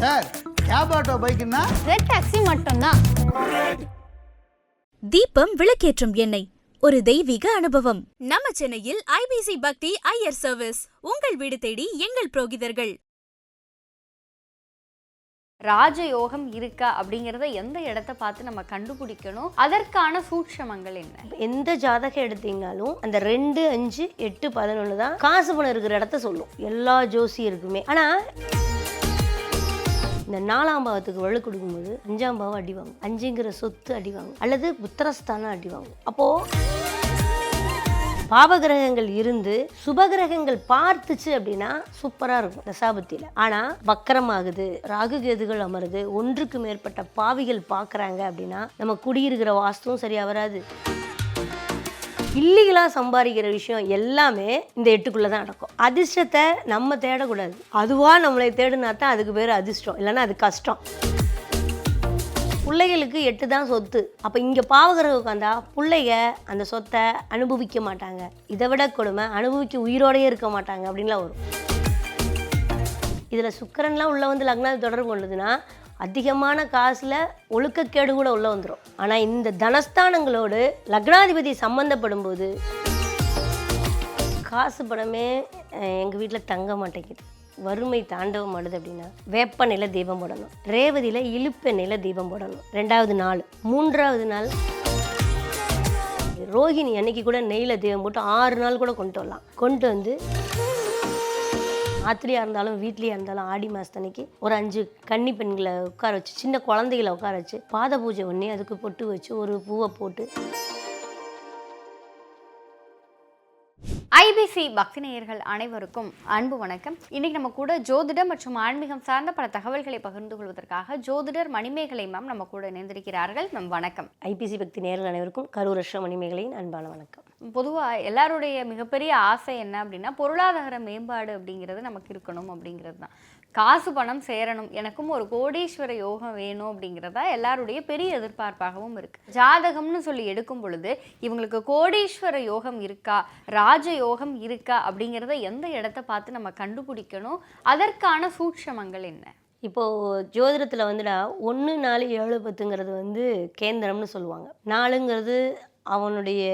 Sir cab auto பைக்குன்னா red taxi மட்டும்தான். தீபம் விளக்கேற்றும் எண்ணெய் ஒரு தெய்வீக அனுபவம். நம்ம சென்னையில் ஐபிசி பக்தி ஐயர் சர்வீஸ். உங்கள் வீடு தேடி எங்கள் புரோகிதர்கள். ராஜயோகம் இருக்கா அப்படிங்கிறத எந்த இடத்த பார்த்து நம்ம கண்டுபிடிக்கணும்? அதற்கான சூட்சமங்கள் என்ன? எந்த ஜாதகம் எடுத்தீங்கனாலும் அந்த 2, 5, 8, 11 தான் காசு பணம் இருக்கிற இடத்த சொல்லும் எல்லா ஜோசியருக்குமே. ஆனா இந்த 4ஆம் பாவத்துக்கு வலு கொடுக்கும்போது 5ஆம் பாவம் அடி வாங்கும், 5ங்கிற சொத்து அடி வாங்கும், அல்லது புத்திரஸ்தானம் அடி வாங்கும். அப்போ பாபகிரகங்கள் இருந்து சுபகிரகங்கள் பார்த்துச்சு அப்படின்னா சூப்பரா இருக்கும் தசாபத்தியில. ஆனா வக்கரமாகுது, ராகு கேதுகள் அமருது, ஒன்றுக்கு மேற்பட்ட பாவிகள் பாக்குறாங்க அப்படின்னா நம்ம குடியிருக்கிற வாஸ்துவும் சரியா வராது. இல்லீகலாக சம்பாதிக்கிற விஷயம் எல்லாமே இந்த 8க்குள்ளே தான் நடக்கும். அதிர்ஷ்டத்தை நம்ம தேடக்கூடாது, அதுவாக நம்மளை தேடினா தான் அதுக்கு பேர் அதிர்ஷ்டம், இல்லைன்னா அது கஷ்டம். பிள்ளைகளுக்கு 8 தான் சொத்து. அப்போ இங்கே பாவகிரகம் உட்காந்தா பிள்ளைங்க அந்த சொத்தை அனுபவிக்க மாட்டாங்க. இதை விட கொடுமை, அனுபவிக்க உயிரோடையே இருக்க மாட்டாங்க அப்படின்லாம் வரும். இதில் சுக்கிரன்லாம் உள்ளே வந்து லக்னாதி தொடர்பு கொண்டதுன்னா அதிகமான காசில் ஒழுக்கக்கேடு கூட உள்ளே வந்துடும். ஆனால் இந்த தனஸ்தானங்களோடு லக்னாதிபதி சம்மந்தப்படும் போது காசு பணமே எங்கள் வீட்டில் தங்க மாட்டேங்குது, வறுமை தாண்டவம் ஆடுது அப்படின்னா வேப்ப நில தீபம் போடணும், ரேவதியில் இழுப்ப நில தீபம் போடணும். 2வது நாள், 3வது நாள் ரோஹிணி அன்னைக்கு கூட நெய்யில் தீபம் போட்டு 6 நாள் கூட கொண்டு வரலாம். கொண்டு வந்து ஆத்திரியாக இருந்தாலும் வீட்லேயே இருந்தாலும் ஆடி மாதத்தன்னைக்கு ஒரு 5 கன்னி பெண்களை உட்கார வச்சு, சின்ன குழந்தைகளை உட்கார வச்சு பாத பூஜை பண்ணி அதுக்கு பொட்டு வச்சு ஒரு பூவை போட்டு. ஐபிசி பக்தி நேயர்கள் அனைவருக்கும் அன்பு வணக்கம். இன்னைக்கு நம்ம கூட ஜோதிடம் மற்றும் ஆன்மீகம் சார்ந்த பல தகவல்களை பகிர்ந்து கொள்வதற்காக ஜோதிடர் மணிமேகலை மேம் நம்ம கூட இணைந்திருக்கிறார்கள். மேம் வணக்கம். ஐபிசி பக்தி நேயர்கள் அனைவருக்கும் கரூர் மணிமேகலையின் அன்பான வணக்கம். பொதுவாக எல்லாருடைய மிகப்பெரிய ஆசை என்ன அப்படின்னா பொருளாதார மேம்பாடு அப்படிங்கிறது நமக்கு இருக்கணும் அப்படிங்கிறது தான். காசு பணம் சேரணும், எனக்கும் ஒரு கோடீஸ்வர யோகம் வேணும் அப்படிங்கிறதா எல்லாருடைய பெரிய எதிர்பார்ப்பாகவும் இருக்கு. ஜாதகம்னு சொல்லி எடுக்கும் பொழுது இவங்களுக்கு கோடீஸ்வர யோகம் இருக்கா, ராஜ யோகம் இருக்கா அப்படிங்கிறத எந்த இடத்த பார்த்து நம்ம கண்டுபிடிக்கணும்? அதற்கான சூட்சமங்கள் என்ன? இப்போது ஜோதிடத்தில் வந்துடா 1, 4, 7, 10ங்கிறது வந்து கேந்திரம்னு சொல்லுவாங்க. 4ங்கிறது அவனுடைய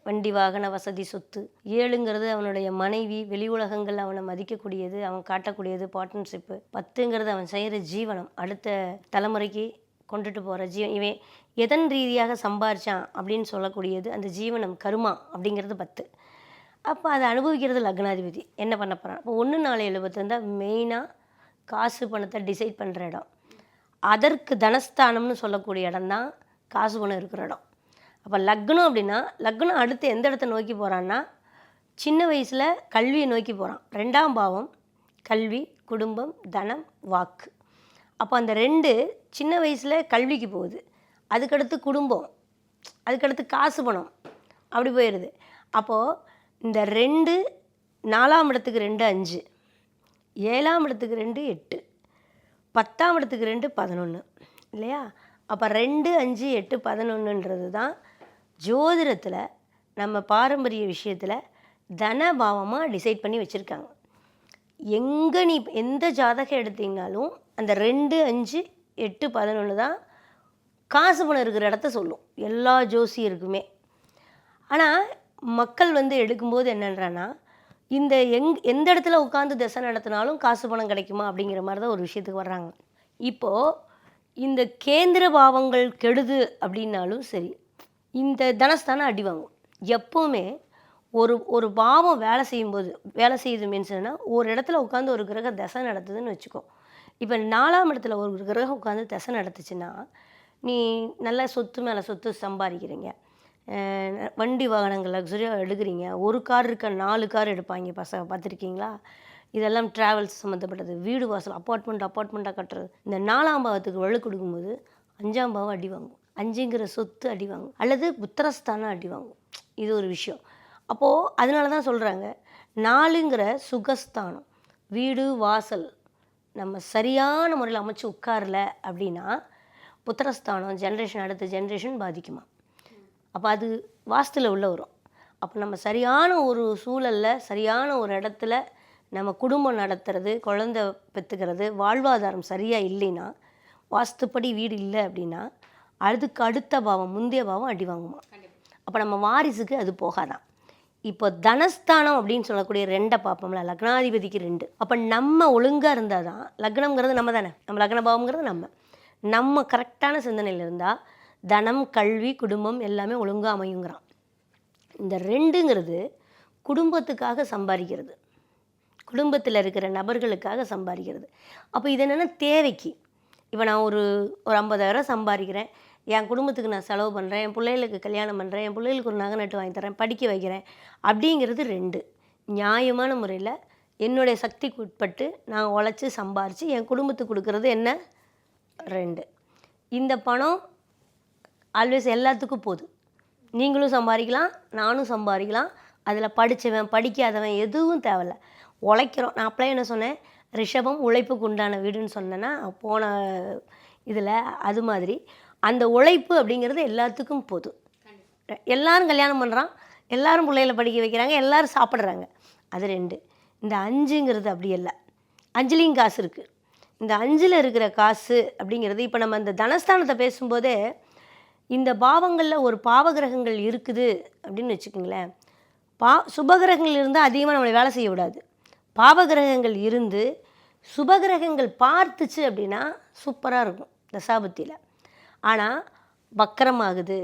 வண்டி வாகன வசதி சொத்து, 7ங்கிறது அவனுடைய மனைவி, வெளி உலகங்கள் அவனை மதிக்கக்கூடியது, அவன் காட்டக்கூடியது பார்ட்னர்ஷிப்பு, 10ங்கிறது அவன் செய்கிற ஜீவனம், அடுத்த தலைமுறைக்கு கொண்டுட்டு போகிற இவன் எதன் ரீதியாக சம்பாரிச்சான் அப்படின்னு சொல்லக்கூடியது அந்த ஜீவனம், கருமா அப்படிங்கிறது 10. அப்போ அதை அனுபவிக்கிறது லக்னாதிபதி என்ன பண்ண போகிறான். இப்போ 1, 4, 7, 10 இருந்தால் மெயினாக காசு பணத்தை டிசைட் பண்ணுற இடம். அதற்கு தனஸ்தானம்னு சொல்லக்கூடிய இடம் தான் காசு பணம் இருக்கிற இடம். அப்போ லக்னம் அப்படின்னா லக்னம் அடுத்து எந்த இடத்த நோக்கி போகிறான்னா சின்ன வயசில் கல்வியை நோக்கி போகிறான். 2ஆம் பாவம் கல்வி, குடும்பம், தனம், வாக்கு. அப்போ அந்த 2 சின்ன வயசில் கல்விக்கு போகுது, அதுக்கடுத்து குடும்பம், அதுக்கடுத்து காசு பணம், அப்படி போயிடுது. அப்போது இந்த 2 4ஆம் இடத்துக்கு 2, 5, 7ஆம் இடத்துக்கு 2, 8, 10ஆம் இடத்துக்கு 2, 11 இல்லையா? அப்போ 2, 5, 8, 11ன்றது தான் ஜோதிடத்தில் நம்ம பாரம்பரிய விஷயத்தில் தனபாவமாக டிசைட் பண்ணி வச்சுருக்காங்க. எங்கே நீ எந்த ஜாதகம் எடுத்தீங்கனாலும் அந்த 2, 5, 8, 11 தான் காசு பணம் இருக்கிற இடத்த சொல்லும் எல்லா ஜோசியருக்குமே. ஆனால் மக்கள் வந்து எடுக்கும்போது என்னன்றான்னா இந்த எந்த இடத்துல உட்காந்து திசை நடத்தினாலும் காசு பணம் கிடைக்குமா அப்படிங்கிற மாதிரி தான் ஒரு விஷயத்துக்கு வர்றாங்க. இப்போது இந்த கேந்திர பாவங்கள் கெடுது அப்படின்னாலும் சரி, இந்த தனஸ்தானம் அடி வாங்கும். எப்போவுமே ஒரு பாவம் வேலை செய்யுது மீன்ஸ்னா ஒரு இடத்துல உட்காந்து ஒரு கிரகம் திசை நடத்துதுன்னு வச்சுக்கோ. இப்போ 4ஆம் இடத்துல ஒரு கிரகம் உட்காந்து திசை நடத்துச்சுன்னா நீ நல்ல சொத்து மேலே சொத்து சம்பாதிக்கிறீங்க, வண்டி வாகனங்கள் லக்ஸரியாக எடுக்கிறீங்க, ஒரு கார் இருக்க 4 கார் எடுப்பாங்க பார்த்துருக்கீங்களா? இதெல்லாம் ட்ராவல்ஸ் சம்மந்தப்பட்டது, வீடு வாசல் அப்பார்ட்மெண்ட்டாக கட்டுறது. இந்த 4ஆம் பாவத்துக்கு வலு கொடுக்கும்போது 5ஆம் பாவம் அடி வாங்கும், 5ங்கிற சொத்து அடி வாங்கும், அல்லது புத்திரஸ்தானம் அடி வாங்கும். இது ஒரு விஷயம். அப்போது அதனால தான் சொல்கிறாங்க 4ங்கிற சுகஸ்தானம், வீடு வாசல் நம்ம சரியான முறையில் அமைச்சு உட்காரல அப்படின்னா புத்திரஸ்தானம் ஜென்ரேஷன் அடுத்த ஜென்ரேஷன் பாதிக்குமா. அப்போ அது வாஸ்துல உள்ள வரும். அப்போ நம்ம சரியான ஒரு சூழலில் சரியான ஒரு இடத்துல நம்ம குடும்பம் நடத்துறது, குழந்தை பெற்றுக்கிறது, வாழ்வாதாரம் சரியாக இல்லைன்னா, வாஸ்துப்படி வீடு இல்லை அப்படின்னா, அதுக்கு அடுத்த பாவம் முந்தைய பாவம் அடி வாங்குமா. அப்போ நம்ம வாரிசுக்கு அது போகாதான். இப்போ தனஸ்தானம் அப்படின்னு சொல்லக்கூடிய 2 பார்ப்போம்ல, லக்னாதிபதிக்கு 2. அப்போ நம்ம ஒழுங்காக இருந்தால் தான், லக்னம்ங்கிறது நம்ம தானே, நம்ம லக்ன பாவம்ங்கிறது நம்ம கரெக்டான சிந்தனையில் இருந்தால் தனம், கல்வி, குடும்பம் எல்லாமே ஒழுங்காக அமையுங்கிறான். இந்த 2ங்கிறது குடும்பத்துக்காக சம்பாதிக்கிறது, குடும்பத்தில் இருக்கிற நபர்களுக்காக சம்பாதிக்கிறது. அப்போ இது என்னென்னா தேவைக்கு. இப்போ நான் ஒரு 50,000 சம்பாதிக்கிறேன், என் குடும்பத்துக்கு நான் செலவு பண்ணுறேன், என் பிள்ளைகளுக்கு கல்யாணம் பண்ணுறேன், என் பிள்ளைகளுக்கு ஒரு நகை நட்டு வாங்கி தரேன், படிக்க வைக்கிறேன் அப்படிங்கிறது 2. நியாயமான முறையில் என்னுடைய சக்திக்கு உட்பட்டு நான் உழைச்சி சம்பாரித்து என் குடும்பத்துக்கு கொடுக்கறது என்ன 2. இந்த பணம் ஆல்வேஸ் எல்லாத்துக்கும் போகுது. நீங்களும் சம்பாதிக்கலாம், நானும் சம்பாதிக்கலாம். அதில் படித்தவன் படிக்காதவன் எதுவும் தேவையில்ல, உழைக்கிறோம். நான் அப்போலாம் என்ன சொன்னேன், ரிஷபம் உழைப்புக்கு உண்டான வீடுன்னு சொன்னேன்னா போன இதில், அது மாதிரி அந்த உழைப்பு அப்படிங்கிறது எல்லாத்துக்கும் போதும். எல்லாரும் கல்யாணம் பண்ணுறான், எல்லாரும் பிள்ளைகளை படிக்க வைக்கிறாங்க, எல்லாரும் சாப்பிட்றாங்க, அது 2. இந்த 5ங்கிறது அப்படி இல்லை. 5லேயும் காசு இருக்குது. இந்த 5ல் இருக்கிற காசு அப்படிங்கிறது, இப்போ நம்ம இந்த தனஸ்தானத்தை பேசும்போதே இந்த பாவங்களில் ஒரு பாவகிரகங்கள் இருக்குது அப்படின்னு வச்சுக்கோங்களேன். சுபகிரகங்கள் இருந்தால் அதிகமாக நம்மளை வேலை செய்ய விடாது. பாவகிரகங்கள் இருந்து சுபகிரகங்கள் பார்த்துச்சு அப்படின்னா சூப்பராக இருக்கும் தசாபத்தியில். ஆனால் வக்கரமாகுது,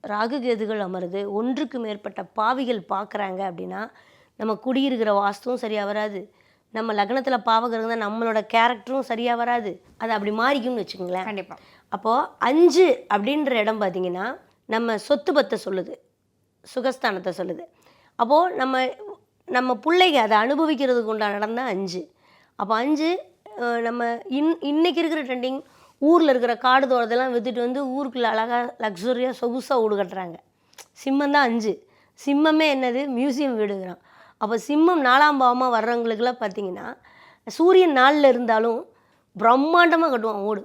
ராகு கேதுகள் அமருது, ஒன்றுக்கு மேற்பட்ட பாவிகள் பார்க்குறாங்க அப்படின்னா நம்ம குடியிருக்கிற வாஸ்துவும் சரியாக வராது, நம்ம லக்னத்தில் பாவகிரகம் தான், நம்மளோட கேரக்டரும் சரியாக வராது. அது அப்படி மாறிக்கும்னு வச்சுக்கோங்களேன். கண்டிப்பாக. அப்போது 5 அப்படின்ற இடம் பார்த்திங்கன்னா நம்ம சொத்து பத்தை சொல்லுது, சுகஸ்தானத்தை சொல்லுது. அப்போது நம்ம பிள்ளைங்க அதை அனுபவிக்கிறதுக்கு உண்டான இடம் தான் 5. அப்போ 5 நம்ம இன்றைக்கி இருக்கிற ட்ரெண்டிங், ஊரில் இருக்கிற காடு தோட்டத்தெல்லாம் விற்றுட்டு வந்து ஊருக்குள்ளே அழகாக லக்ஸுரியாக சொகுசாக வீடு கட்டுறாங்க. சிம்மம் தான் 5. சிம்மமே என்னது, மியூசியம் வீடுங்கிறான். அப்போ சிம்மம் 4ஆம் பாவமாக வர்றவங்களுக்கெல்லாம் பார்த்திங்கன்னா சூரியன் 4ல் இருந்தாலும் பிரம்மாண்டமாக கட்டுவான் வீடு,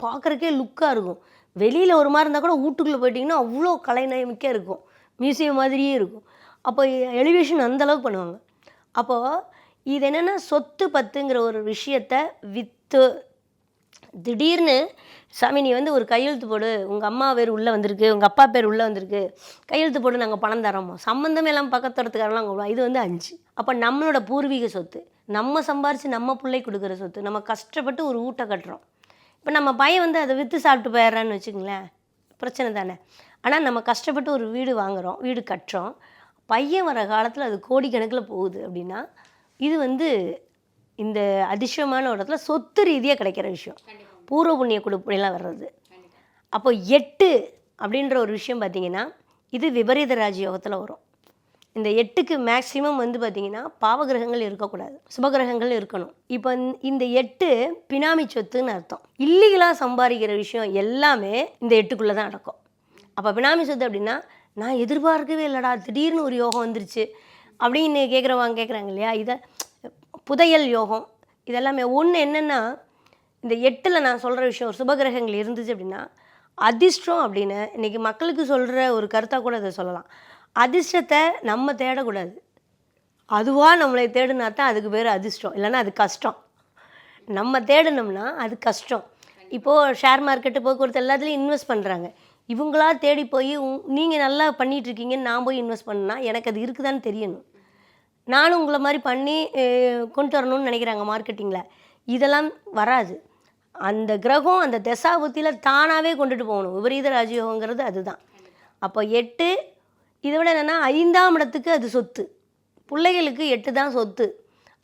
பார்க்குறக்கே லுக்காக இருக்கும். வெளியில் ஒரு மாதிரி இருந்தால் கூட வீட்டுக்குள்ளே போயிட்டிங்கன்னா அவ்வளோ கலைநயமிக்க இருக்கும், மியூசியம் மாதிரியே இருக்கும். அப்போ எலிவேஷன் அந்தளவுக்கு பண்ணுவாங்க. அப்போது இது என்னென்னா சொத்து பத்துங்கிற ஒரு விஷயத்தை விற்று திடீர்னு சாமி நீ வந்து ஒரு கையெழுத்து போடு, உங்கள் அம்மா பேர் உள்ளே வந்திருக்கு, உங்கள் அப்பா பேர் உள்ளே வந்திருக்கு, கையெழுத்து போடு, நாங்கள் பணம் தரோமோ, சம்மந்தமே எல்லாம் பக்கத்துறதுக்காரெல்லாம் கொடுவோம். இது வந்து 5. அப்போ நம்மளோட பூர்வீக சொத்து, நம்ம சம்பாரித்து நம்ம பிள்ளை கொடுக்குற சொத்து, நம்ம கஷ்டப்பட்டு ஒரு வீட்டை கட்டுறோம். இப்போ நம்ம பையன் வந்து அதை விற்று சாப்பிட்டு போயிடுறான்னு வச்சுக்கோங்களேன், பிரச்சனை தானே. ஆனால் நம்ம கஷ்டப்பட்டு ஒரு வீடு வாங்குகிறோம், வீடு கட்டுறோம், பையன் வர காலத்தில் அது கோடிக்கணக்கில் போகுது அப்படின்னா இது வந்து இந்த அதிர்ஷ்டமான இடத்துல சொத்து ரீதியாக கிடைக்கிற விஷயம், பூர்வ புண்ணிய கொடுப்பெல்லாம் வர்றது. அப்போ 8 அப்படின்ற ஒரு விஷயம் பார்த்திங்கன்னா இது விபரீத ராஜயோகத்தில் வரும். இந்த 8க்கு மேக்ஸிமம் வந்து பார்த்திங்கன்னா பாவகிரகங்கள் இருக்கக்கூடாது, சுபகிரகங்கள் இருக்கணும். இப்போ இந்த 8 பினாமி சொத்துன்னு அர்த்தம். இல்லீகலாக சம்பாதிக்கிற விஷயம் எல்லாமே இந்த 8க்குள்ளே தான் நடக்கும். அப்போ பினாமி சொத்து அப்படின்னா நான் எதிர்பார்க்கவே இல்லைடா, திடீர்னு ஒரு யோகம் வந்துருச்சு அப்படின்னு கேட்குறாங்க இல்லையா, இதை புதையல் யோகம் இதெல்லாமே. ஒன்று என்னென்னா இந்த 8ல் நான் சொல்கிற விஷயம், ஒரு சுபகிரகங்கள் இருந்துச்சு அப்படின்னா அதிர்ஷ்டம் அப்படின்னு இன்றைக்கி மக்களுக்கு சொல்கிற ஒரு கருத்தாக கூட இதை சொல்லலாம். அதிர்ஷ்டத்தை நம்ம தேடக்கூடாது, அதுவாக நம்மளை தேடினா தான் அதுக்கு பேர் அதிர்ஷ்டம், இல்லைன்னா அது கஷ்டம். நம்ம தேடினோம்னா அது கஷ்டம். இப்போது ஷேர் மார்க்கெட்டு, போக்குவரத்து எல்லாத்துலேயும் இன்வெஸ்ட் பண்ணுறாங்க. இவங்களா தேடி போய் நீங்கள் நல்லா பண்ணிகிட்ருக்கீங்கன்னு நான் போய் இன்வெஸ்ட் பண்ணா எனக்கு அது இருக்குதான்னு தெரியணும். நானும் உங்களை மாதிரி பண்ணி கொண்டு வரணும்னு நினைக்கிறாங்க மார்க்கெட்டிங்கில், இதெல்லாம் வராது. அந்த கிரகம் அந்த தசாபுத்தியில் தானாகவே கொண்டுட்டு போகணும். விபரீத ராஜயோகங்கிறது அதுதான். அப்போ 8 இதை விட என்னென்னா 5ஆம் இடத்துக்கு அது சொத்து, பிள்ளைகளுக்கு 8 தான் சொத்து.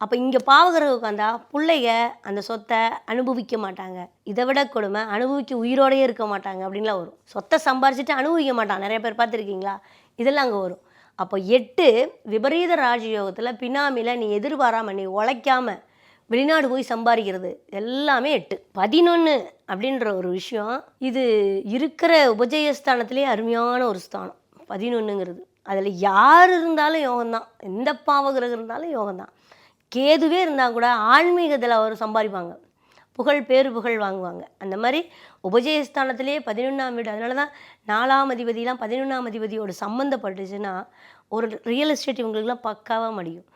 அப்போ இங்கே பாவகிரகம் உட்காந்தா பிள்ளைங்க அந்த சொத்தை அனுபவிக்க மாட்டாங்க. இதை விட கொடுமை, அனுபவிக்க உயிரோடையே இருக்க மாட்டாங்க அப்படின்லாம் வரும். சொத்தை சம்பாரிச்சிட்டு அனுபவிக்க மாட்டாங்க, நிறைய பேர் பார்த்துருக்கீங்களா, இதெல்லாம் அங்கே வரும். அப்போ 8 விபரீத ராஜயோகத்தில் பினாமியில் நீ எதிர்பாராமல் நீ உழைக்காமல் வெளிநாடு போய் சம்பாதிக்கிறது எல்லாமே 8. 11 அப்படின்ற ஒரு விஷயம், இது இருக்கிற உபஜயஸ்தானத்திலே அருமையான ஒரு ஸ்தானம் 11ங்கிறது. அதில் யார் இருந்தாலும் யோகம்தான், எந்த பாவகிரகம் இருந்தாலும் யோகம்தான். கேதுவே இருந்தால் கூட ஆன்மீகத்தில் அவர் சம்பாதிப்பாங்க, புகழ் வாங்குவாங்க. அந்த மாதிரி உபஜயஸ்தானத்திலே 11ஆம் வீடு. அதனால தான் 4ஆம் அதிபதியெலாம் 11ஆம் அதிபதியோடு சம்மந்தப்பட்டுச்சுன்னா ஒரு ரியல் எஸ்டேட் இவங்களுக்குலாம் பக்காவாக முடியும்.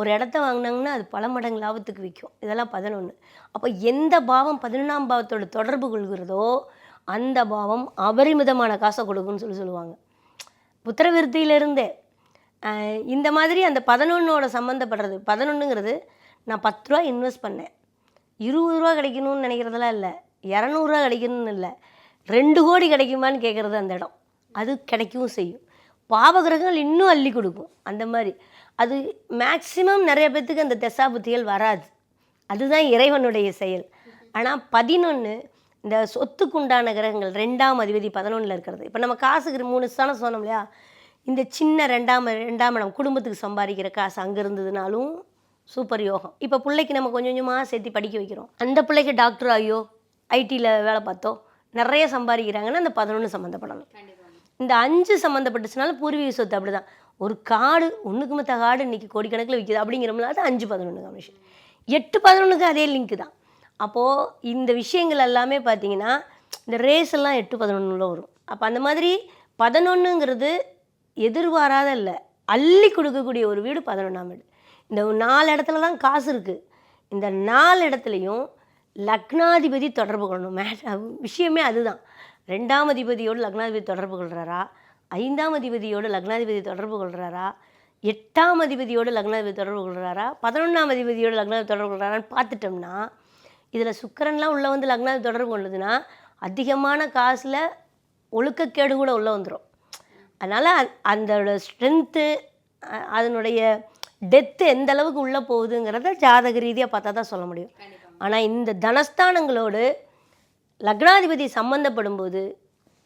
ஒரு இடத்த வாங்கினாங்கன்னா அது பல மடங்கு லாபத்துக்கு விற்கும். இதெல்லாம் 11. அப்போ எந்த பாவம் 11ஆம் பாவத்தோட தொடர்பு கொள்கிறதோ அந்த பாவம் அபரிமிதமான காசை கொடுக்குன்னு சொல்லுவாங்க. புத்திரவிருத்தியிலிருந்தே இந்த மாதிரி அந்த 11ஓட சம்மந்தப்படுறது. 11ங்கிறது நான் 10 ரூபா இன்வெஸ்ட் பண்ணேன், 20 ரூபா கிடைக்கணும்னு நினைக்கிறதெல்லாம் இல்லை, 200 ரூபா கிடைக்கணும்னு இல்லை, 2 கோடி கிடைக்குமான்னு கேட்குறது அந்த இடம். அது கிடைக்கவும் செய்யும். பாவகிரகங்கள் இன்னும் அள்ளி கொடுக்கும். அந்த மாதிரி அது மேக்சிமம் நிறைய பேர்த்துக்கு அந்த தசாபுத்திகள் வராது. அதுதான் இறைவனுடைய செயல். ஆனால் 11 இந்த சொத்துக்குண்டான கிரகங்கள் 2ஆம் அதிபதி 11ல் இருக்கிறது. இப்போ நம்ம காசுக்கு 3 ஸ்தானம் சொன்னோம் இல்லையா, இந்த சின்ன 2ஆம் இடம் குடும்பத்துக்கு சம்பாதிக்கிற காசு அங்கே இருந்ததுனாலும் சூப்பர் யோகம். இப்போ பிள்ளைக்கு நம்ம கொஞ்சம் கொஞ்சமாக சேர்த்து படிக்க வைக்கிறோம். அந்த பிள்ளைக்கு டாக்டர் ஆகியோ ஐடியில் வேலை பார்த்தோ நிறைய சம்பாதிக்கிறாங்கன்னா அந்த 11 சம்மந்தப்படணும். இந்த 5 சம்மந்தப்பட்டுச்சுனால பூர்வீக சொத்து அப்படி தான். ஒரு காடு ஒன்றுக்கு மற்ற காடு இன்றைக்கி கோடிக்கணக்கில் விற்கிது அப்படிங்கிறோம்ல, அது 5-11 காம்பினேஷன். 8-11க்கு அதே லிங்க்கு தான். அப்போது இந்த விஷயங்கள் எல்லாமே பார்த்திங்கன்னா இந்த ரேஸ் எல்லாம் 8-11 வரும். அப்போ அந்த மாதிரி 11ங்கிறது எதிர்பாராத இல்லை, அள்ளி கொடுக்கக்கூடிய ஒரு வீடு 11ஆம் வீடு. இந்த 4 இடத்துல தான் காசு இருக்குது. இந்த 4 இடத்துலையும் லக்னாதிபதி தொடர்பு கொள்ளணும். விஷயமே அதுதான். 2ஆம் அதிபதியோடு லக்னாதிபதி தொடர்பு கொள்கிறாரா, 5ஆம் அதிபதியோடு லக்னாதிபதி தொடர்பு கொள்கிறாரா, 8ஆம் அதிபதியோடு லக்னாதிபதி தொடர்பு கொள்கிறாரா, 11ஆம் அதிபதியோடு லக்னாதிபதி தொடர்பு கொள்கிறாரான்னு பார்த்துட்டோம்னா, இதில் சுக்கிரன்லாம் உள்ளே வந்து லக்னாதிபதி தொடர்பு கொள்ளுதுன்னா அதிகமான காசில் ஒழுக்கக்கேடு கூட உள்ளே வந்துடும். அதனால் அதோட ஸ்ட்ரென்த்து அதனுடைய டெத்து எந்த அளவுக்கு உள்ளே போகுதுங்கிறத ஜாதக ரீதியாக பார்த்தா தான் சொல்ல முடியும். ஆனால் இந்த தனஸ்தானங்களோடு லக்னாதிபதி சம்மந்தப்படும் போது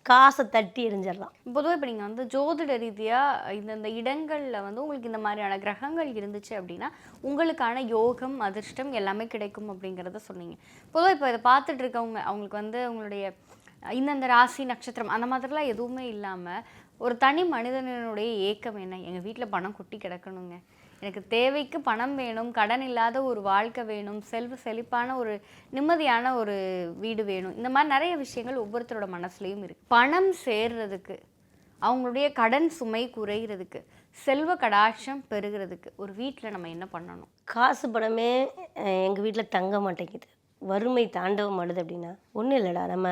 காசை தட்டி எரிஞ்சிடலாம். பொதுவாக இப்போ நீங்கள் வந்து ஜோதிட ரீதியாக இந்த இடங்களில் வந்து உங்களுக்கு இந்த மாதிரியான கிரகங்கள் இருந்துச்சு அப்படின்னா உங்களுக்கான யோகம் அதிர்ஷ்டம் எல்லாமே கிடைக்கும் அப்படிங்கிறத சொன்னீங்க. பொதுவாக இப்போ இதை பார்த்துட்டு இருக்கவங்க அவங்களுக்கு வந்து உங்களுடைய இந்தந்த ராசி நட்சத்திரம் அந்த மாதிரிலாம் எதுவுமே இல்லாமல் ஒரு தனி மனிதனுடைய ஏக்கம் என்ன, எங்கள் வீட்டில் பணம் கொட்டி கிடக்கணுங்க, எனக்கு தேவைக்கு பணம் வேணும், கடன் இல்லாத ஒரு வாழ்க்கை வேணும், செழிப்பான ஒரு நிம்மதியான ஒரு வீடு வேணும், இந்த மாதிரி நிறைய விஷயங்கள் ஒவ்வொருத்தரோட மனசுலையும் இருக்குது. பணம் சேர்றதுக்கு, அவங்களுடைய கடன் சுமை குறைகிறதுக்கு, செல்வ கடாட்சம் பெறுகிறதுக்கு ஒரு வீட்டில் நம்ம என்ன பண்ணணும்? காசு பணமே எங்கள் வீட்டில் தங்க மாட்டேங்குது, வறுமை தாண்டவம் ஆடுது அப்படின்னா ஒன்றும் இல்லைடா. நம்ம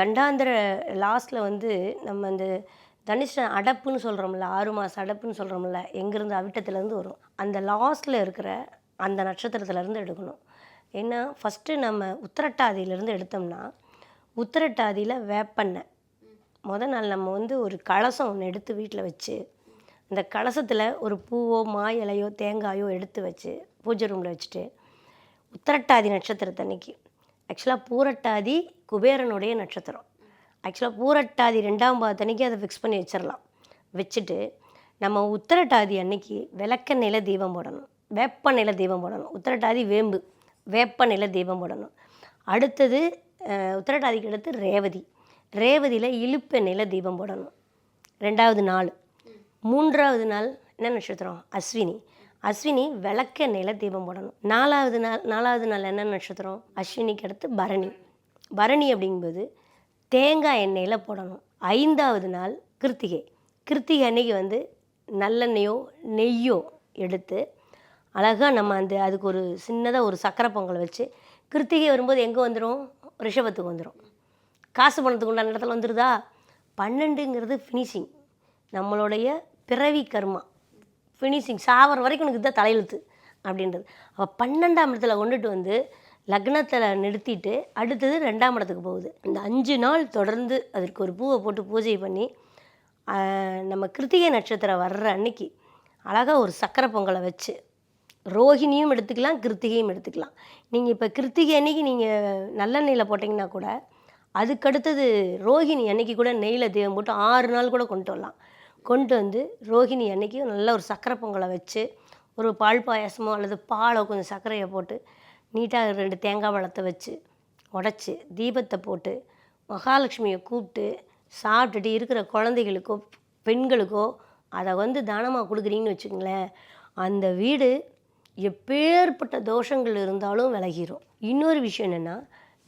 கண்டாந்திர லாஸ்ட்டில் வந்து நம்ம அந்த தனுஷ அடப்புன்னு சொல்கிறோம்ல, 6 மாதம் அடப்புன்னு சொல்கிறோம்ல, எங்கேருந்து அவிட்டத்துலேருந்து வரும். அந்த லாஸ்ட்டில் இருக்கிற அந்த நட்சத்திரத்துலேருந்து எடுக்கணும். ஏன்னா ஃபஸ்ட்டு நம்ம உத்திரட்டாதியிலேருந்து எடுத்தோம்னா உத்திரட்டாதியில் வேப்பெண்ணெய் முதல் நாள் நம்ம வந்து ஒரு கலசம் ஒன்று எடுத்து வீட்டில் வச்சு அந்த கலசத்தில் ஒரு பூவோ மா இலையோ தேங்காயோ எடுத்து வச்சு பூஜை ரூமில் வச்சுட்டு உத்திரட்டாதி நட்சத்திரத்தன்னைக்கு, ஆக்சுவலாக பூரட்டாதி குபேரனுடைய நட்சத்திரம், ஆக்சுவலாக பூரட்டாதி 2ஆம் பாதத்தன்னைக்கு அதை ஃபிக்ஸ் பண்ணி வச்சிடலாம். வச்சுட்டு நம்ம உத்திரட்டாதி அன்னைக்கு விளக்கெண்ணெயில் தீபம் போடணும், வேப்பெண்ணெயில் தீபம் போடணும். உத்திரட்டாதி வேம்பு, வேப்பெண்ணெயில் தீபம் போடணும். அடுத்தது உத்திரட்டாதிக்கு அடுத்து ரேவதியில் இழுப்பெண்ணெயில் தீபம் போடணும் 2வது நாள். 3வது நாள் என்ன நட்சத்திரம்? அஸ்வினி விளக்கெண்ணெயில் தீபம் போடணும். 4வது நாள் என்ன நட்சத்திரம்? அஸ்வினிக்கு அடுத்து பரணி அப்படிங்கும்போது தேங்காய் எண்ணெயில் போடணும். 5வது நாள் கிருத்திகை அன்னைக்கு வந்து நல்லெண்ணெயோ நெய்யோ எடுத்து அழகாக நம்ம அதுக்கு ஒரு சின்னதாக ஒரு சக்கரை பொங்கலை வச்சு, கிருத்திகை வரும்போது எங்கே வந்துடும்? ரிஷபத்துக்கு வந்துடும். காசு பணத்துக்கு உண்டான இடத்துல வந்துடுதா? 12ங்கிறது ஃபினிஷிங், நம்மளுடைய பிறவி கர்மா ஃபினிஷிங், சாவர வரைக்கும் எனக்கு இதுதான் தலையெழுத்து அப்படின்றது. அப்போ 12ஆம் இடத்துல கொண்டுட்டு வந்து லக்னத்தில் நிறுத்திட்டு அடுத்தது 2ஆம் இடத்துக்கு போகுது. இந்த 5 நாள் தொடர்ந்து அதற்கு ஒரு பூவை போட்டு பூஜை பண்ணி நம்ம கிருத்திகை நட்சத்திரம் வர்ற அன்னைக்கு அழகாக ஒரு சக்கரை பொங்கலை வச்சு ரோஹிணியும் எடுத்துக்கலாம், கிருத்திகையும் எடுத்துக்கலாம். நீங்கள் இப்போ கிருத்திகை அன்னைக்கு நீங்கள் நல்லெண்ணெயில் போட்டிங்கன்னா கூட அதுக்கடுத்தது ரோஹிணி அன்னைக்கு கூட நெய்யில் தீபம் போட்டு 6 நாள் கூட கொண்டு வரலாம். கொண்டு வந்து ரோஹிணி அன்னைக்கு நல்ல ஒரு சக்கரை பொங்கலை வச்சு ஒரு பால் பாயாசமோ அல்லது பாலோ கொஞ்சம் சர்க்கரையை போட்டு நீட்டாக 2 தேங்காய் பழத்தை வச்சு உடச்சி தீபத்தை போட்டு மகாலட்சுமியை கூப்பிட்டு சாப்பிட்டுட்டு இருக்கிற குழந்தைகளுக்கோ பெண்களுக்கோ அதை வந்து தானமாக கொடுக்குறீங்கன்னு வச்சுக்கோங்களேன், அந்த வீடு எப்பேற்பட்ட தோஷங்கள் இருந்தாலும் விலகிரும். இன்னொரு விஷயம் என்னென்னா,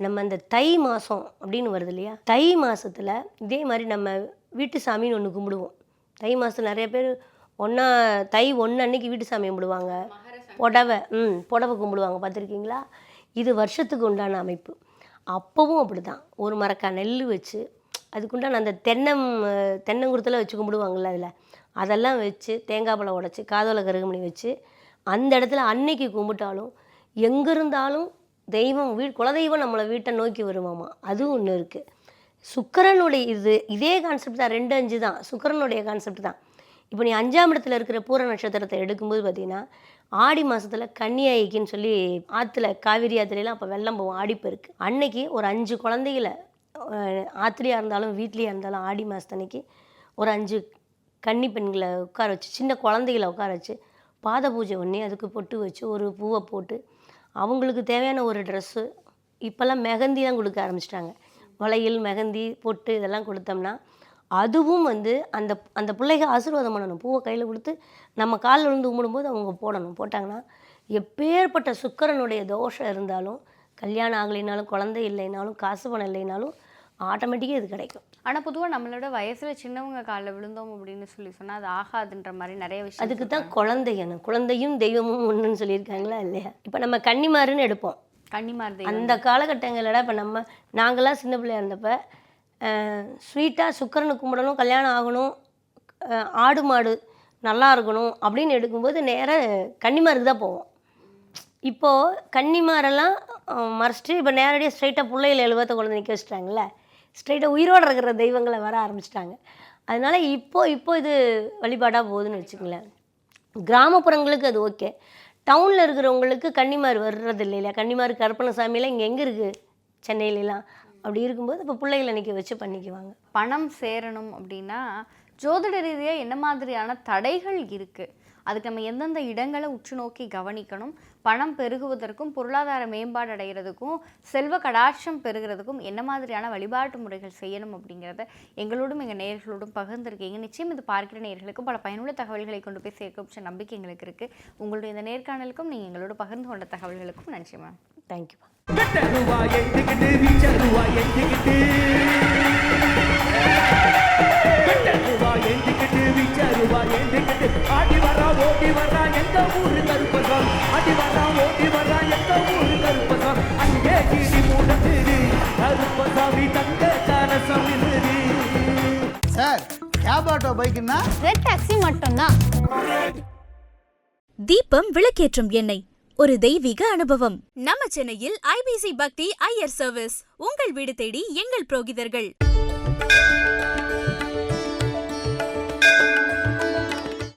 நம்ம அந்த தை மாதம் அப்படின்னு வருது இல்லையா, தை மாதத்தில் இதே மாதிரி நம்ம வீட்டு சாமின்னு ஒன்று கும்பிடுவோம். தை மாதம் நிறைய பேர் தை 1 அன்னைக்கு வீட்டு சாமி கும்பிடுவாங்க. புடவை கும்பிடுவாங்க, பார்த்துருக்கீங்களா? இது வருஷத்துக்கு உண்டான அமைப்பு. அப்போவும் அப்படி தான், ஒரு மரக்காய் நெல் வச்சு அதுக்குண்டான அந்த தென்னங்குருத்தில் வச்சு கும்பிடுவாங்கள்ல, அதெல்லாம் வச்சு தேங்காய் பழம் உடச்சி காதோல கருகுமணி வச்சு அந்த இடத்துல அன்னைக்கு கும்பிட்டாலும் எங்கே இருந்தாலும் தெய்வம் குலதெய்வம் நம்மளை வீட்டை நோக்கி வருமாமா. அதுவும் ஒன்று இருக்குது. சுக்கிரனுடைய இதே கான்செப்ட் தான், 2-5 தான் சுக்கிரனுடைய கான்செப்ட் தான். இப்போ நீ 5ஆம் இடத்துல இருக்கிற பூர நட்சத்திரத்தை எடுக்கும்போது பார்த்தீங்கன்னா, ஆடி மாதத்தில் கன்னியாயிக்குன்னு சொல்லி ஆற்றுல, காவிரி ஆற்றுலாம் அப்போ வெள்ளம் போவோம், ஆடிப்பெருக்கு அன்னைக்கு ஒரு 5 குழந்தைகளை ஆற்றுலையாக இருந்தாலும் வீட்லேயாக இருந்தாலும் ஆடி மாதத்தன்னைக்கு ஒரு 5 கன்னி பெண்களை உட்கார வச்சு, சின்ன குழந்தைகளை உட்கார வச்சு பாத பூஜை பண்ணி அதுக்கு பொட்டு வச்சு ஒரு பூவை போட்டு அவங்களுக்கு தேவையான ஒரு ட்ரெஸ்ஸு. இப்போல்லாம் மெஹந்தி தான் கொடுக்க ஆரம்பிச்சிட்டாங்க. வளையல், மெஹந்தி, பொட்டு இதெல்லாம் கொடுத்தோம்னா அதுவும் அந்த அந்த பிள்ளைங்க ஆசீர்வாதம் பண்ணணும். பூவை கையில் கொடுத்து நம்ம காலில் விழுந்து கும்பிடும்போது அவங்க போட்டாங்கன்னா எப்பேற்பட்ட சுக்கிரனுடைய தோஷம் இருந்தாலும், கல்யாணம் ஆகலைனாலும், குழந்தை இல்லைனாலும், காசு பணம் இல்லைனாலும் ஆட்டோமேட்டிக்காக இது கிடைக்கும். ஆனால் பொதுவாக நம்மளோட வயசில் சின்னவங்க காலில் விழுந்தோம் அப்படின்னு சொன்னால் அது ஆகாதுன்ற மாதிரி நிறைய விஷயம். அதுக்கு தான் குழந்தையும் தெய்வமும் ஒன்றுன்னு சொல்லியிருக்காங்களா இல்லையா? இப்போ நம்ம கன்னிமாருன்னு எடுப்போம், கன்னிமார் அந்த காலகட்டங்களோட. இப்போ நாங்களாம் சின்ன பிள்ளையா இருந்தப்போ ஸ்வீட்டாக சுக்கிரனுக்கு கும்பிடணும், கல்யாணம் ஆகணும், ஆடு மாடு நல்லா இருக்கணும் அப்படின்னு எடுக்கும்போது நேராக கன்னிமாருக்கு தான் போவோம். இப்போது கன்னிமாரெல்லாம் மறைச்சிட்டு இப்போ நேரடியாக ஸ்ட்ரைட்டாக பிள்ளைகளை 70 குழந்தை நிற்க வச்சுட்டாங்கல்ல, ஸ்ட்ரைட்டாக உயிரோடு இருக்கிற தெய்வங்களை வர ஆரம்பிச்சிட்டாங்க. அதனால் இப்போ இது வழிபாடாக போகுதுன்னு வச்சுக்கங்களேன். கிராமப்புறங்களுக்கு அது ஓகே. டவுனில் இருக்கிறவங்களுக்கு கன்னிமார் வர்றது இல்லையா? கன்னிமார் கருப்பணசாமியெல்லாம் இங்கே எங்கே இருக்குது? சென்னையிலலாம். அப்படி இருக்கும்போது இப்போ பிள்ளைகளை நிற்க வச்சு பண்ணிக்குவாங்க. பணம் சேரணும் அப்படின்னா ஜோதிட ரீதியாக என்ன மாதிரியான தடைகள் இருக்குது? அதுக்கு நம்ம எந்தெந்த இடங்களை உற்று நோக்கி கவனிக்கணும்? பணம் பெருகுவதற்கும் பொருளாதார மேம்பாடு அடைகிறதுக்கும் செல்வ கடாட்சம் பெறுகிறதுக்கும் என்ன மாதிரியான வழிபாட்டு முறைகள் செய்யணும் அப்படிங்கிறத எங்களோடும் எங்கள் நேயர்களோடும் பகிர்ந்துருக்கீங்க. நிச்சயம் இது பார்க்கிற நேயர்களுக்கும் பல பயனுள்ள தகவல்களை கொண்டு போய் சேர்க்க நம்பிக்கை எங்களுக்கு இருக்குது. உங்களுடைய இந்த நேர்காணலுக்கும் நீங்கள் எங்களோட பகிர்ந்து கொண்ட தகவல்களுக்கும் நன்றி மேம். தேங்க்யூ. ஆடி வரா ஓடி வரா எங்க ஊரு கருப்பசாமி, ஆடி வரா ஓடி வரா எங்க ஊரு கருப்பசாமி, அங்கே கிடி மூடது கருப்பசாமி தங்க கரசம் விழுது. சார், கேப் ஆட்டோ பைக்குன்னா ரெட் டாக்ஸி மட்டும்தான். தீபம் விளக்கேற்றும் எண்ணெய், ஒரு தெய்வீக அனுபவம். நம்ம சென்னையில் IBC பக்தி ஐயர் சர்வீஸ், உங்கள் வீடு தேடி எங்கள் புரோகிதர்கள்.